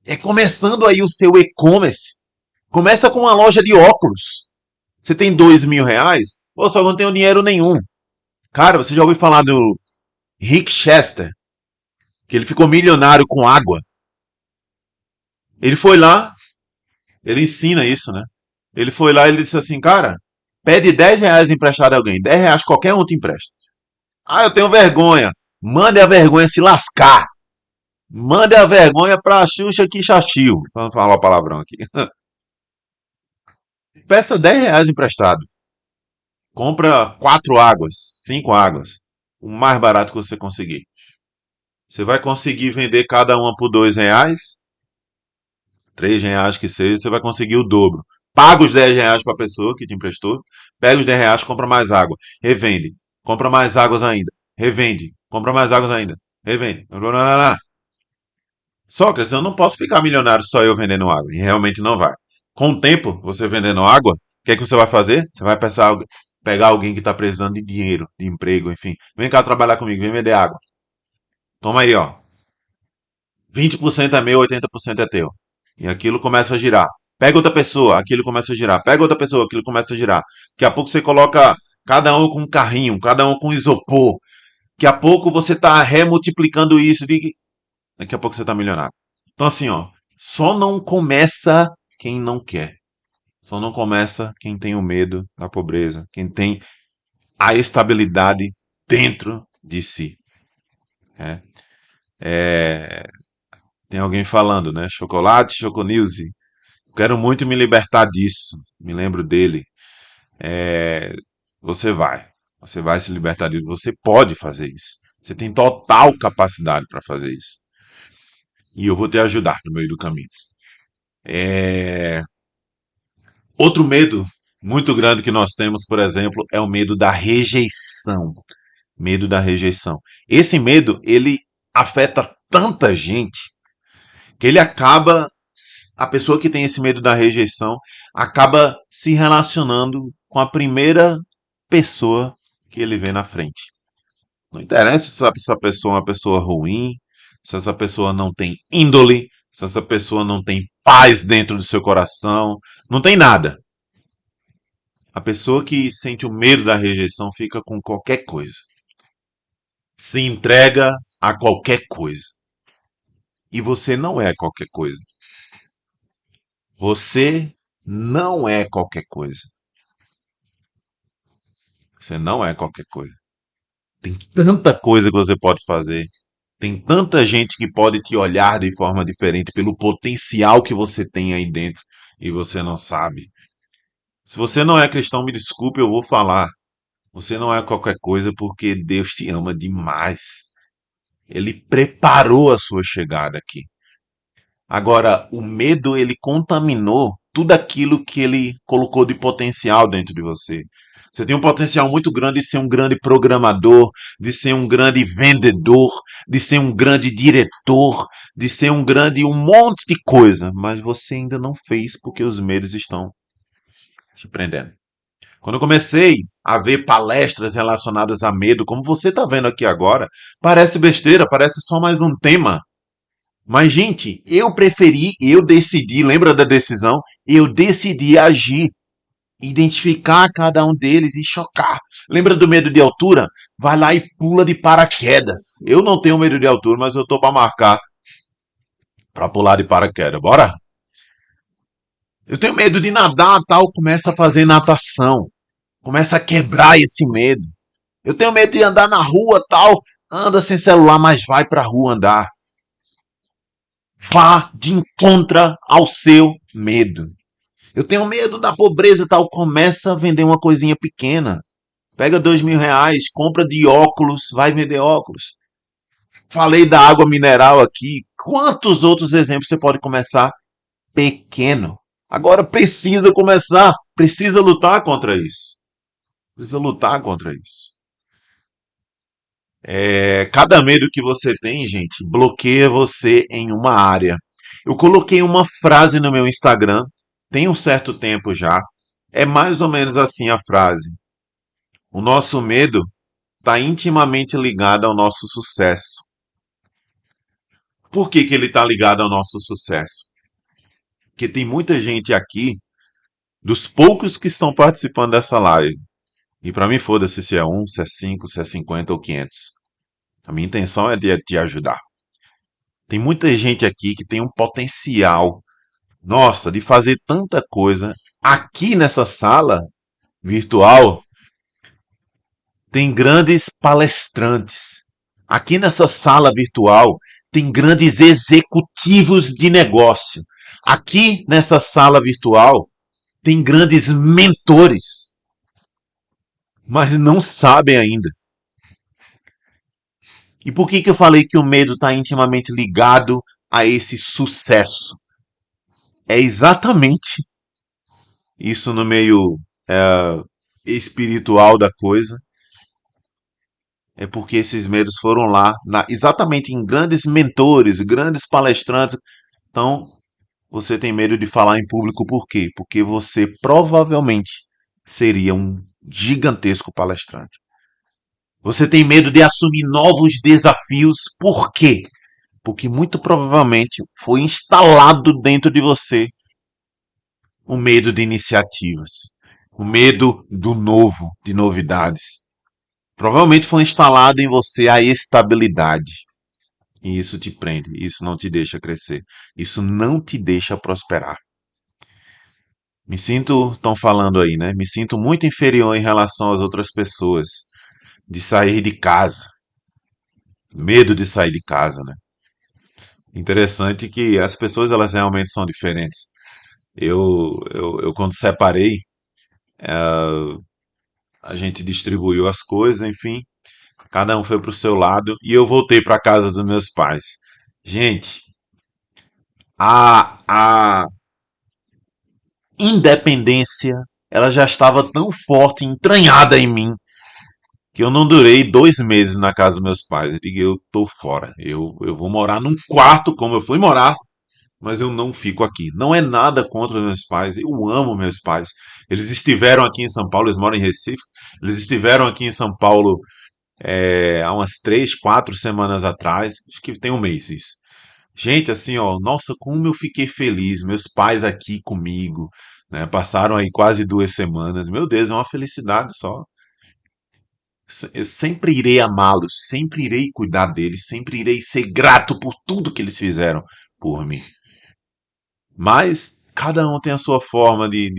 É começando aí o seu e-commerce. Começa com uma loja de óculos. Você tem R$ 2.000? Ou só não tenho dinheiro nenhum. Cara, você já ouviu falar do Rick Chester? Que ele ficou milionário com água. Ele foi lá, ele ensina isso, né? Ele foi lá e ele disse assim, cara, pede R$ 10 emprestado a alguém. R$ 10 qualquer um te empresta. Ah, eu tenho vergonha. Mande a vergonha se lascar. Mande a vergonha pra Xuxa que Xaxiu. Vamos falar o palavrão aqui. Peça R$ 10 emprestado. Compra 4 águas, 5 águas. O mais barato que você conseguir. Você vai conseguir vender cada uma por R$ 2, R$ 3 que seja, você vai conseguir o dobro. Paga os R$ 10 para a pessoa que te emprestou, pega os R$ 10, compra mais água, revende, compra mais águas ainda, revende, compra mais águas ainda, revende. Sócrates, eu não posso ficar milionário só eu vendendo água, e realmente não vai. Com o tempo, você vendendo água, o que é que você vai fazer? Você vai pegar alguém que está precisando de dinheiro, de emprego, enfim. Vem cá trabalhar comigo, vem vender água. Toma aí, ó. 20% é meu, 80% é teu. E aquilo começa a girar. Pega outra pessoa, aquilo começa a girar. Pega outra pessoa, aquilo começa a girar. Daqui a pouco você coloca cada um com um carrinho, cada um com isopor. Daqui a pouco você está remultiplicando isso. Daqui a pouco você está milionário. Então assim, ó, só não começa quem não quer. Só não começa quem tem o medo da pobreza, quem tem a estabilidade dentro de si. É. É, tem alguém falando, né? Chocolate, Choconilze. Quero muito me libertar disso. Me lembro dele. É, você vai. Você vai se libertar disso. Você pode fazer isso. Você tem total capacidade para fazer isso. E eu vou te ajudar no meio do caminho. É, outro medo muito grande que nós temos, por exemplo, é o medo da rejeição. Medo da rejeição. Esse medo, ele afeta tanta gente que ele acaba, a pessoa que tem esse medo da rejeição, acaba se relacionando com a primeira pessoa que ele vê na frente. Não interessa se essa pessoa é uma pessoa ruim, se essa pessoa não tem índole, se essa pessoa não tem paz dentro do seu coração, não tem nada. A pessoa que sente o medo da rejeição fica com qualquer coisa. Se entrega a qualquer coisa. E você não é qualquer coisa. Você não é qualquer coisa. Você não é qualquer coisa. Tem tanta coisa que você pode fazer. Tem tanta gente que pode te olhar de forma diferente pelo potencial que você tem aí dentro e você não sabe. Se você não é cristão, me desculpe, eu vou falar. Você não é qualquer coisa porque Deus te ama demais. Ele preparou a sua chegada aqui. Agora, o medo, ele contaminou tudo aquilo que ele colocou de potencial dentro de você. Você tem um potencial muito grande de ser um grande programador, de ser um grande vendedor, de ser um grande diretor, de ser um monte de coisa, mas você ainda não fez porque os medos estão te prendendo. Quando eu comecei a ver palestras relacionadas a medo, como você está vendo aqui agora, parece besteira, parece só mais um tema. Mas, gente, eu decidi, lembra da decisão? Eu decidi agir, identificar cada um deles e chocar. Lembra do medo de altura? Vai lá e pula de paraquedas. Eu não tenho medo de altura, mas eu tô para marcar para pular de paraquedas. Bora? Eu tenho medo de nadar, tal, começa a fazer natação. Começa a quebrar esse medo. Eu tenho medo de andar na rua, tal, anda sem celular, mas vai pra rua andar. Vá de encontro ao seu medo. Eu tenho medo da pobreza, tal, começa a vender uma coisinha pequena. Pega R$ 2.000, compra de óculos, vai vender óculos. Falei da água mineral aqui. Quantos outros exemplos você pode começar? Pequeno. Agora precisa começar, precisa lutar contra isso. Precisa lutar contra isso. Cada medo que você tem, gente, bloqueia você em uma área. Eu coloquei uma frase no meu Instagram, tem um certo tempo já. É mais ou menos assim a frase. O nosso medo está intimamente ligado ao nosso sucesso. Por que, que ele está ligado ao nosso sucesso? Porque tem muita gente aqui, dos poucos que estão participando dessa live, e para mim foda-se se é um, se é cinco, se é 50 ou 500. A minha intenção é de te ajudar. Tem muita gente aqui que tem um potencial, nossa, de fazer tanta coisa. Aqui nessa sala virtual tem grandes palestrantes. Aqui nessa sala virtual tem grandes executivos de negócio. Aqui nessa sala virtual tem grandes mentores, mas não sabem ainda. E por que, que eu falei que o medo está intimamente ligado a esse sucesso? É exatamente isso no meio é, espiritual da coisa. É porque esses medos foram lá, exatamente em grandes mentores, grandes palestrantes. Então, você tem medo de falar em público por quê? Porque você provavelmente seria um gigantesco palestrante. Você tem medo de assumir novos desafios por quê? Porque muito provavelmente foi instalado dentro de você o medo de iniciativas, o medo do novo, de novidades. Provavelmente foi instalado em você a estabilidade. E isso te prende, isso não te deixa crescer, isso não te deixa prosperar. Me sinto, estão falando aí, né? Me sinto muito inferior em relação às outras pessoas, de sair de casa. Medo de sair de casa, né? Interessante que as pessoas elas realmente são diferentes. Eu quando separei, a gente distribuiu as coisas, enfim, cada um foi para o seu lado e eu voltei para a casa dos meus pais. Gente, a independência ela já estava tão forte, entranhada em mim, que eu não durei 2 meses na casa dos meus pais. Eu digo, eu tô fora. Eu vou morar num quarto como eu fui morar, mas eu não fico aqui. Não é nada contra meus pais. Eu amo meus pais. Eles estiveram aqui em São Paulo, eles moram em Recife. Eles estiveram aqui em São Paulo há umas 3, 4 semanas atrás. Acho que tem um mês isso. Gente, assim, ó, nossa, como eu fiquei feliz. Meus pais aqui comigo, né? Passaram aí quase 2 semanas. Meu Deus, é uma felicidade só. Eu sempre irei amá-los, sempre irei cuidar deles, sempre irei ser grato por tudo que eles fizeram por mim. Mas cada um tem a sua forma de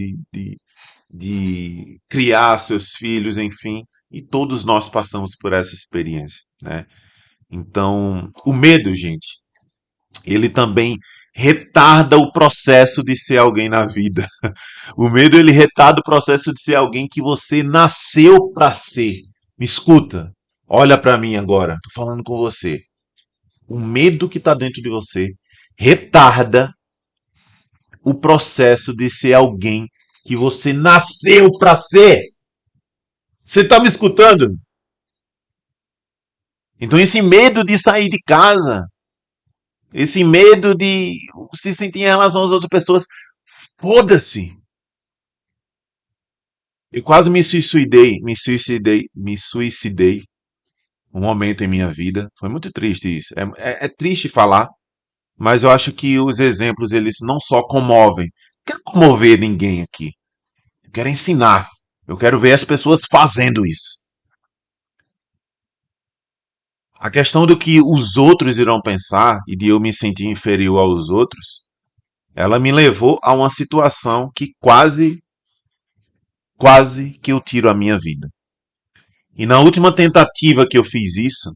criar seus filhos, enfim, e todos nós passamos por essa experiência, né? Então, o medo, gente, ele também retarda o processo de ser alguém na vida. O medo ele retarda o processo de ser alguém que você nasceu para ser. Me escuta, olha para mim agora, tô falando com você. O medo que está dentro de você retarda o processo de ser alguém que você nasceu para ser. Você está me escutando? Então esse medo de sair de casa, esse medo de se sentir em relação às outras pessoas, foda-se. Eu quase me suicidei um momento em minha vida. Foi muito triste isso. É triste falar, mas eu acho que os exemplos eles não só comovem. Não quero comover ninguém aqui. Eu quero ensinar. Eu quero ver as pessoas fazendo isso. A questão do que os outros irão pensar e de eu me sentir inferior aos outros, ela me levou a uma situação que quase que eu tiro a minha vida. E na última tentativa que eu fiz isso,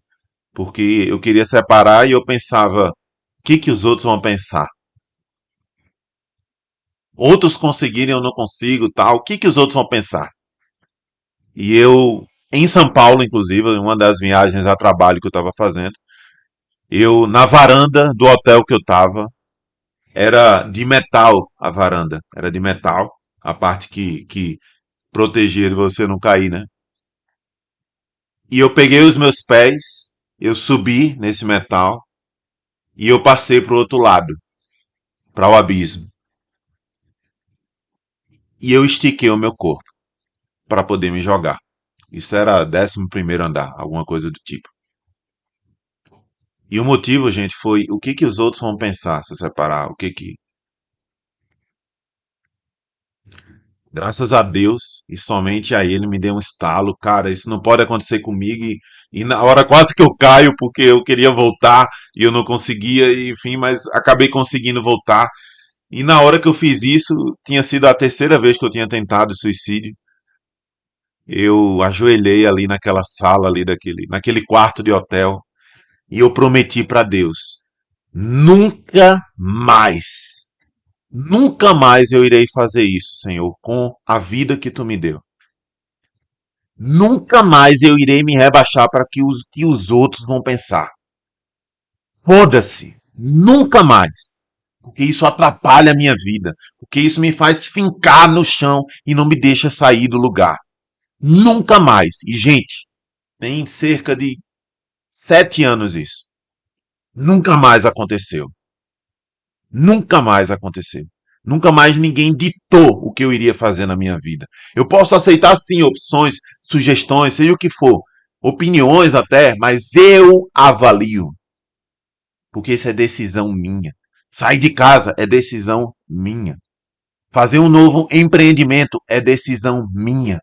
porque eu queria separar e eu pensava, o que os outros vão pensar? Outros conseguirem, eu não consigo, tal. O que os outros vão pensar? E eu, em São Paulo, inclusive, em uma das viagens a trabalho que eu estava fazendo, eu, na varanda do hotel que eu estava, era de metal a varanda, era de metal, a parte que protegia de você não cair, né? E eu peguei os meus pés, eu subi nesse metal e eu passei para o outro lado, para o abismo. E eu estiquei o meu corpo para poder me jogar. Isso era 11º andar, alguma coisa do tipo. E o motivo, gente, foi o que os outros vão pensar se eu separar, o que que... Graças a Deus e somente a ele me deu um estalo, cara, isso não pode acontecer comigo e na hora quase que eu caio porque eu queria voltar e eu não conseguia, enfim, mas acabei conseguindo voltar. E na hora que eu fiz isso, tinha sido a terceira vez que eu tinha tentado suicídio. Eu ajoelhei ali naquela sala ali naquele quarto de hotel e eu prometi para Deus, nunca mais, nunca mais eu irei fazer isso, Senhor, com a vida que tu me deu. Nunca mais eu irei me rebaixar para que os outros vão pensar. Foda-se, nunca mais. Porque isso atrapalha a minha vida. Porque isso me faz fincar no chão e não me deixa sair do lugar. Nunca mais. E, gente, tem cerca de 7 anos isso. Nunca mais aconteceu. Nunca mais aconteceu. Nunca mais ninguém ditou o que eu iria fazer na minha vida. Eu posso aceitar sim opções, sugestões, seja o que for, opiniões até, mas eu avalio, porque isso é decisão minha. Sair de casa é decisão minha. Fazer um novo empreendimento é decisão minha.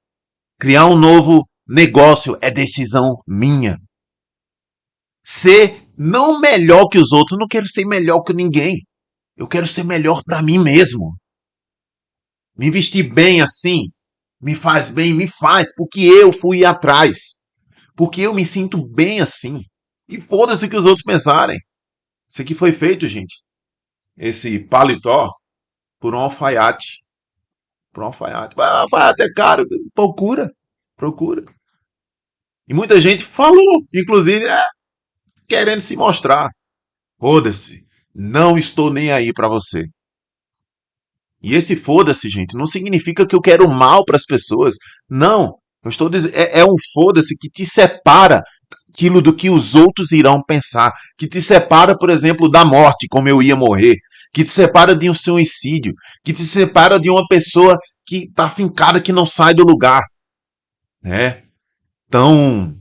Criar um novo negócio é decisão minha. Ser não melhor que os outros, eu não quero ser melhor que ninguém. Eu quero ser melhor para mim mesmo. Me vestir bem assim, me faz bem, me faz, porque eu fui atrás. Porque eu me sinto bem assim. E foda-se o que os outros pensarem. Isso aqui foi feito, gente. Esse paletó por um alfaiate. Por um alfaiate. Mas alfaiate é caro. Procura. Procura. E muita gente falou, inclusive, querendo se mostrar. Foda-se. Não estou nem aí pra você. E esse foda-se, gente, não significa que eu quero mal para as pessoas. Não. Eu estou dizendo, é um foda-se que te separa aquilo do que os outros irão pensar. Que te separa, por exemplo, da morte, como eu ia morrer. Que te separa de um suicídio. Que te separa de uma pessoa que está fincada, que não sai do lugar. Né? Então,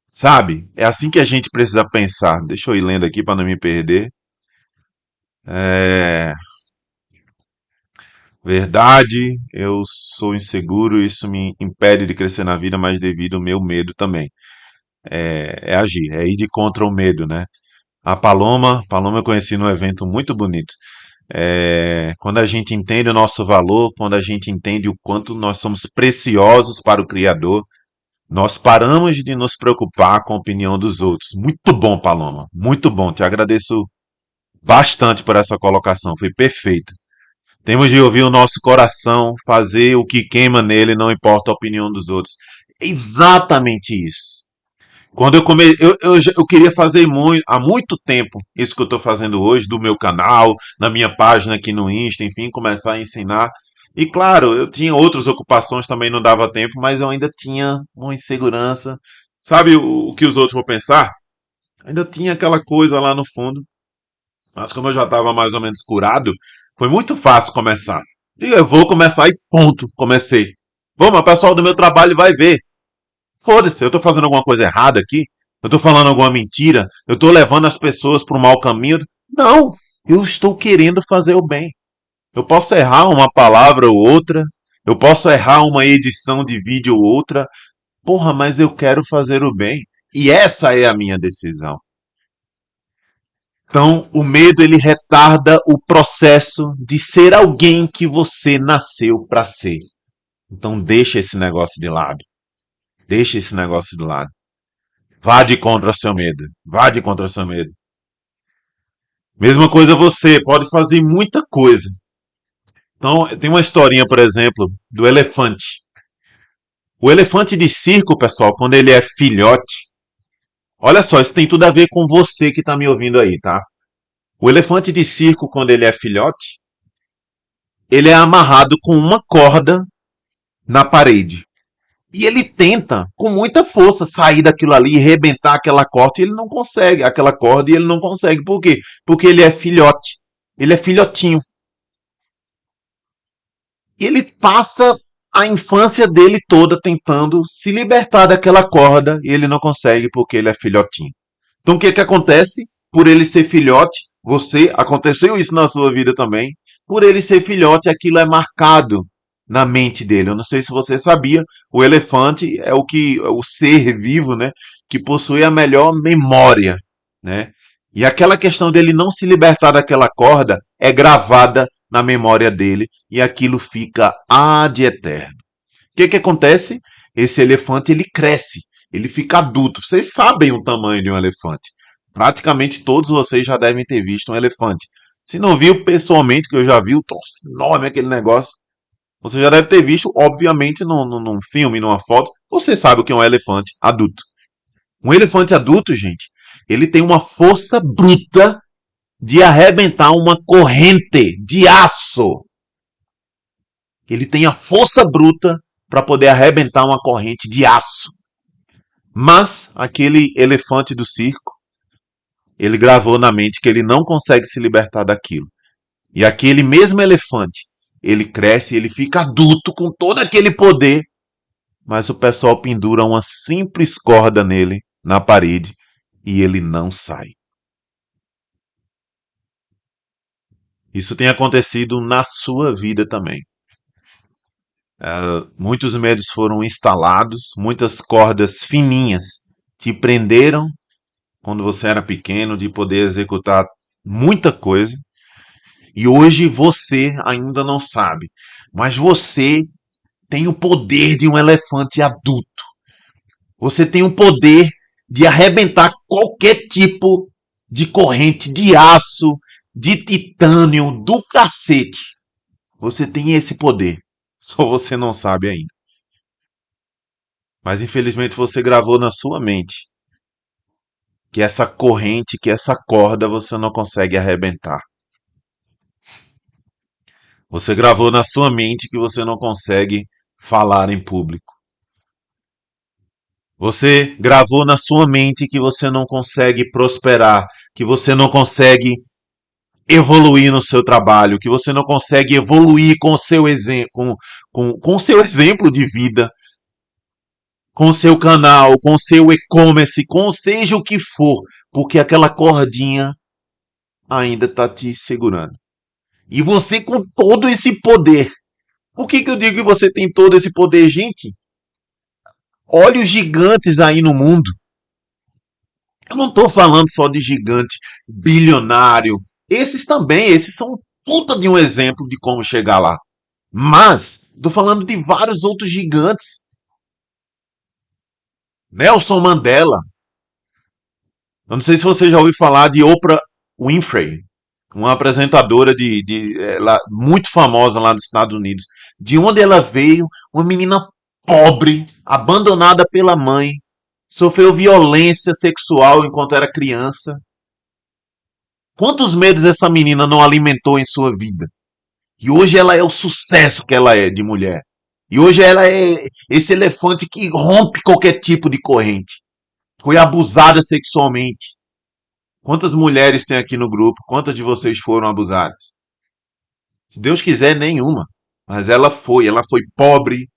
sabe? É assim que a gente precisa pensar. Deixa eu ir lendo aqui para não me perder. É, verdade, eu sou inseguro, isso me impede de crescer na vida, mas devido ao meu medo também. É agir, é ir de contra o medo, né? Paloma eu conheci num evento muito bonito. Quando a gente entende o nosso valor, quando a gente entende o quanto nós somos preciosos para o Criador, nós paramos de nos preocupar com a opinião dos outros. Muito bom, Paloma, muito bom. Te agradeço bastante por essa colocação, foi perfeita. Temos de ouvir o nosso coração, fazer o que queima nele, não importa a opinião dos outros. É exatamente isso. Quando eu comecei, eu queria fazer muito, há muito tempo isso que eu estou fazendo hoje, do meu canal, na minha página aqui no Insta, enfim, começar a ensinar. E claro, eu tinha outras ocupações, também não dava tempo, mas eu ainda tinha uma insegurança. Sabe o que os outros vão pensar? Ainda tinha aquela coisa lá no fundo. Mas como eu já estava mais ou menos curado, foi muito fácil começar. E eu vou começar e ponto, comecei. Bom, mas o pessoal do meu trabalho vai ver. Foda-se, eu estou fazendo alguma coisa errada aqui? Eu estou falando alguma mentira? Eu estou levando as pessoas para um mau caminho? Não. Eu estou querendo fazer o bem. Eu posso errar uma palavra ou outra, eu posso errar uma edição de vídeo ou outra, porra, mas eu quero fazer o bem. E essa é a minha decisão. Então, o medo ele retarda o processo de ser alguém que você nasceu para ser. Então, deixa esse negócio de lado. Deixa esse negócio de lado. Vá de contra seu medo. Vá de contra seu medo. Mesma coisa você, pode fazer muita coisa. Então, tem uma historinha, por exemplo, do elefante. O elefante de circo, pessoal, quando ele é filhote, olha só, isso tem tudo a ver com você que está me ouvindo aí, tá? O elefante de circo, quando ele é filhote, ele é amarrado com uma corda na parede. E ele tenta, com muita força, sair daquilo ali e rebentar aquela corda. E ele não consegue, aquela corda, e ele não consegue. Por quê? Porque ele é filhote. Ele é filhotinho. E ele passa a infância dele toda tentando se libertar daquela corda e ele não consegue porque ele é filhotinho. Então o que que acontece? Por ele ser filhote, aconteceu isso na sua vida também. Por ele ser filhote, aquilo é marcado na mente dele. Eu não sei se você sabia, o elefante é o ser vivo, né, que possui a melhor memória, né? E aquela questão dele não se libertar daquela corda é gravada na memória dele e aquilo fica ad eterno. O que que acontece? Esse elefante ele cresce, ele fica adulto. Vocês sabem o tamanho de um elefante. Praticamente todos vocês já devem ter visto um elefante. Se não viu pessoalmente, que eu já vi, o troço enorme aquele negócio. Você já deve ter visto, obviamente, num filme, numa foto. Você sabe o que é um elefante adulto. Um elefante adulto, gente, ele tem uma força bruta de arrebentar uma corrente de aço. Ele tem a força bruta para poder arrebentar uma corrente de aço. Mas aquele elefante do circo, ele gravou na mente que ele não consegue se libertar daquilo. E aquele mesmo elefante, ele cresce, ele fica adulto com todo aquele poder, mas o pessoal pendura uma simples corda nele, na parede, e ele não sai. Isso tem acontecido na sua vida também. Muitos medos foram instalados, muitas cordas fininhas te prenderam quando você era pequeno de poder executar muita coisa. E hoje você ainda não sabe, mas você tem o poder de um elefante adulto. Você tem o poder de arrebentar qualquer tipo de corrente de aço, de titânio, do cacete. Você tem esse poder. Só você não sabe ainda. Mas infelizmente você gravou na sua mente que essa corrente, que essa corda você não consegue arrebentar. Você gravou na sua mente que você não consegue falar em público. Você gravou na sua mente que você não consegue prosperar, que você não consegue evoluir no seu trabalho, que você não consegue evoluir com o seu exemplo, com o seu exemplo de vida, com o seu canal, com o seu e-commerce, com seja o que for, porque aquela cordinha ainda está te segurando. E você com todo esse poder. Por que eu digo que você tem todo esse poder, gente? Olha os gigantes aí no mundo. Eu não estou falando só de gigante bilionário. Esses também, esses são puta de um exemplo de como chegar lá. Mas estou falando de vários outros gigantes. Nelson Mandela. Eu não sei se você já ouviu falar de Oprah Winfrey, uma apresentadora muito famosa lá nos Estados Unidos. De onde ela veio, uma menina pobre, abandonada pela mãe, sofreu violência sexual enquanto era criança. Quantos medos essa menina não alimentou em sua vida? E hoje ela é o sucesso que ela é de mulher. E hoje ela é esse elefante que rompe qualquer tipo de corrente. Foi abusada sexualmente. Quantas mulheres tem aqui no grupo? Quantas de vocês foram abusadas? Se Deus quiser, nenhuma. Mas ela foi pobre,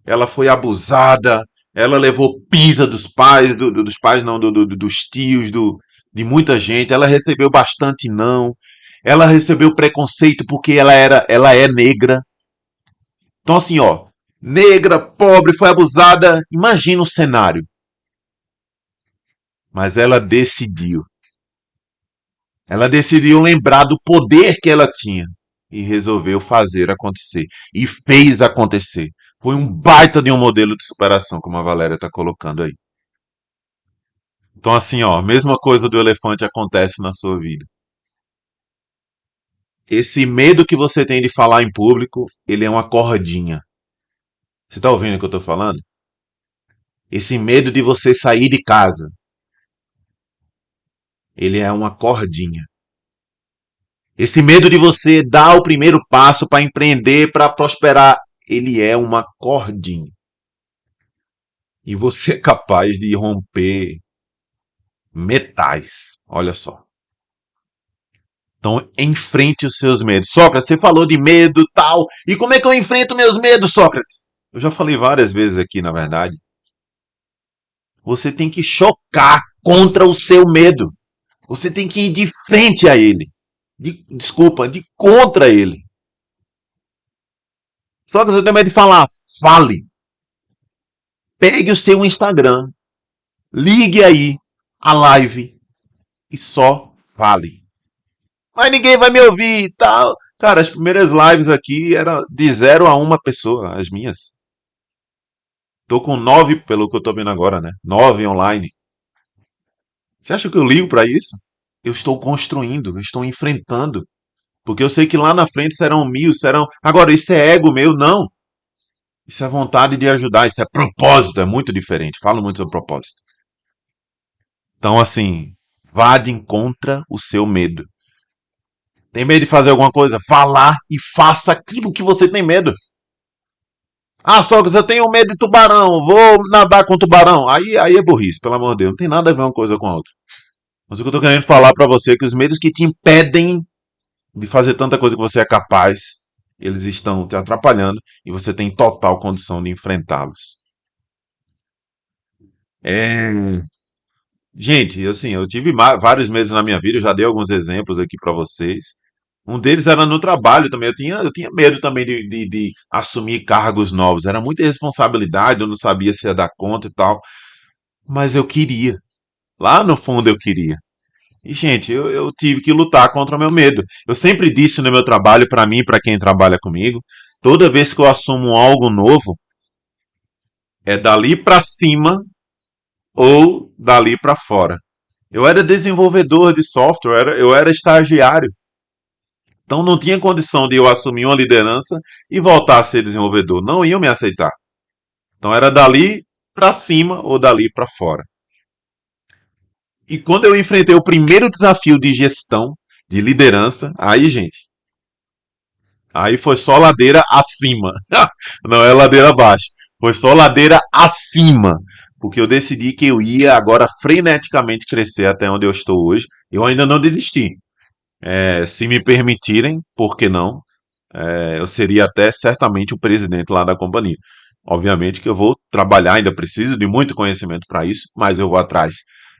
ela foi abusada, ela levou pisa dos pais, dos pais não, dos tios, de muita gente, ela recebeu bastante não. ela recebeu preconceito porque ela é negra. Então assim, ó, negra, pobre, foi abusada. Imagina o cenário. Mas ela decidiu. Ela decidiu lembrar do poder que ela tinha e resolveu fazer acontecer. E fez acontecer. Foi um baita de um modelo de superação, como a Valéria está colocando aí. Então, assim, ó, mesma coisa do elefante acontece na sua vida. Esse medo que você tem de falar em público, ele é uma cordinha. Você está ouvindo o que eu estou falando? Esse medo de você sair de casa, ele é uma cordinha. Esse medo de você dar o primeiro passo para empreender, para prosperar, ele é uma cordinha. E você é capaz de romper metais. Olha só. Então, enfrente os seus medos. Sócrates, você falou de medo tal. E como é que eu enfrento meus medos, Sócrates? Eu já falei várias vezes aqui, na verdade. Você tem que chocar contra o seu medo. Você tem que ir de frente a ele. Desculpa, de contra ele. Sócrates, eu tenho medo de falar. Fale. Pegue o seu Instagram. Ligue aí a live e só fale. Mas ninguém vai me ouvir e tal. Cara, as primeiras lives aqui eram de 0 a 1 pessoa, as minhas. Tô com 9, pelo que eu tô vendo agora, né? 9 online. Você acha que eu ligo pra isso? Eu estou construindo, eu estou enfrentando. Porque eu sei que lá na frente serão 1.000, serão. Agora, isso é ego meu? Não. Isso é vontade de ajudar, isso é propósito, é muito diferente. Falo muito sobre propósito. Então, assim, vá de contra o seu medo. Tem medo de fazer alguma coisa? Vá lá e faça aquilo que você tem medo. Ah, Sócrates, eu tenho medo de tubarão, vou nadar com tubarão. Aí é burrice, pelo amor de Deus. Não tem nada a ver uma coisa com a outra. Mas o que eu tô querendo falar pra você é que os medos que te impedem de fazer tanta coisa que você é capaz, eles estão te atrapalhando e você tem total condição de enfrentá-los. É... Gente, assim, eu tive vários medos na minha vida, eu já dei alguns exemplos aqui pra vocês. Um deles era no trabalho também. Eu tinha medo também de assumir cargos novos. Era muita responsabilidade, eu não sabia se ia dar conta e tal. Mas eu queria. Lá no fundo eu queria. E, gente, eu tive que lutar contra o meu medo. Eu sempre disse no meu trabalho, para mim e para quem trabalha comigo, toda vez que eu assumo algo novo, é dali para cima ou dali para fora. Eu era desenvolvedor de software, eu era estagiário. Então não tinha condição de eu assumir uma liderança e voltar a ser desenvolvedor. Não iam me aceitar. Então era dali para cima ou dali para fora. E quando eu enfrentei o primeiro desafio de gestão, de liderança, aí, gente, aí foi só ladeira acima. Não é ladeira abaixo. Foi só ladeira acima. Porque eu decidi que eu ia agora freneticamente crescer até onde eu estou hoje. Eu ainda não desisti. Se me permitirem, por que não? Eu seria até certamente o presidente lá da companhia. Obviamente que eu vou trabalhar, ainda preciso de muito conhecimento para isso, mas eu vou atrás.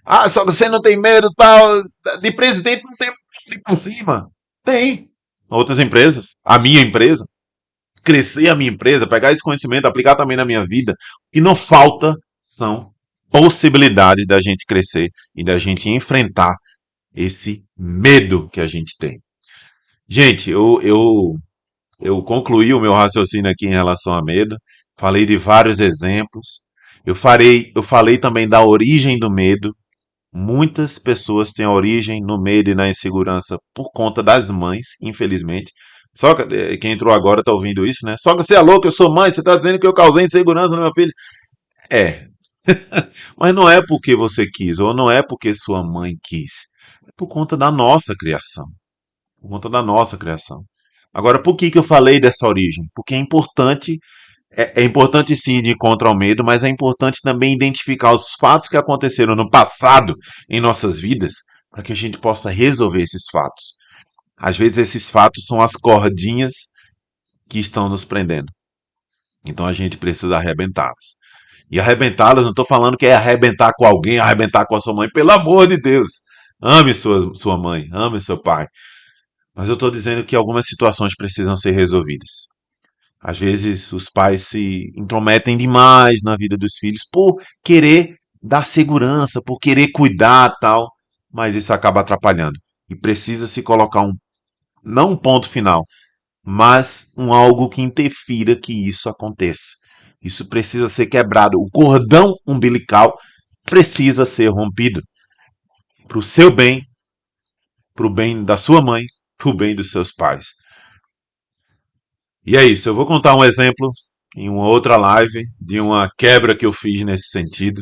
Ah, só você não tem medo tal de presidente, não tem medo por cima. Tem. Outras empresas, a minha empresa, crescer a minha empresa, pegar esse conhecimento, aplicar também na minha vida. O que não falta são possibilidades da gente crescer e da gente enfrentar esse medo que a gente tem. Gente, eu concluí o meu raciocínio aqui em relação a medo, falei de vários exemplos, eu falei também da origem do medo. Muitas pessoas têm a origem no medo e na insegurança por conta das mães, infelizmente. Só que quem entrou agora está ouvindo isso, né? Só que você é louco, eu sou mãe, você está dizendo que eu causei insegurança no meu filho. É, mas não é porque você quis, ou não é porque sua mãe quis. É por conta da nossa criação. Por conta da nossa criação. Agora, por que eu falei dessa origem? Porque é importante sim ir contra o medo, mas é importante também identificar os fatos que aconteceram no passado em nossas vidas, para que a gente possa resolver esses fatos. Às vezes esses fatos são as cordinhas que estão nos prendendo. Então a gente precisa arrebentá-las. E arrebentá-las, não estou falando que é arrebentar com alguém, arrebentar com a sua mãe, pelo amor de Deus. Ame sua mãe, ame seu pai. Mas eu estou dizendo que algumas situações precisam ser resolvidas. Às vezes os pais se intrometem demais na vida dos filhos por querer dar segurança, por querer cuidar tal, mas isso acaba atrapalhando. E precisa se colocar não um ponto final, mas algo que interfira que isso aconteça. Isso precisa ser quebrado. O cordão umbilical precisa ser rompido para o seu bem, para o bem da sua mãe, para o bem dos seus pais. E é isso. Eu vou contar um exemplo em uma outra live de uma quebra que eu fiz nesse sentido,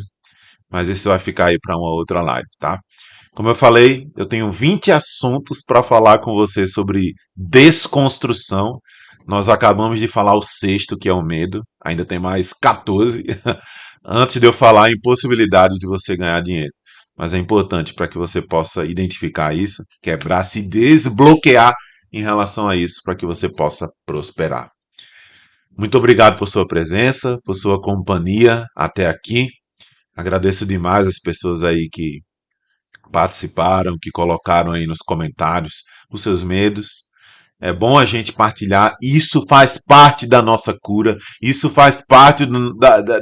mas isso vai ficar aí para uma outra live, tá? Como eu falei, eu tenho 20 assuntos para falar com você sobre desconstrução. Nós acabamos de falar o sexto, que é o medo. Ainda tem mais 14 antes de eu falar a impossibilidade de você ganhar dinheiro. Mas é importante para que você possa identificar isso, quebrar, se desbloquear em relação a isso, para que você possa prosperar. Muito obrigado por sua presença, por sua companhia até aqui. Agradeço demais as pessoas aí que participaram, que colocaram aí nos comentários os seus medos. É bom a gente partilhar, isso faz parte da nossa cura, isso faz parte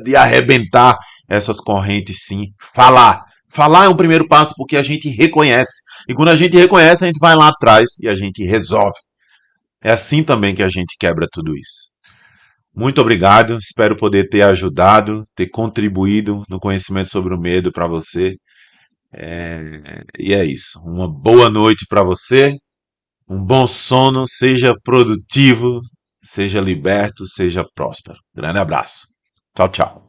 de arrebentar essas correntes, sim. Falar. Falar é um primeiro passo porque a gente reconhece. E quando a gente reconhece, a gente vai lá atrás e a gente resolve. É assim também que a gente quebra tudo isso. Muito obrigado, espero poder ter ajudado, ter contribuído no conhecimento sobre o medo para você. E é isso. Uma boa noite para você, um bom sono, seja produtivo, seja liberto, seja próspero. Grande abraço. Tchau, tchau.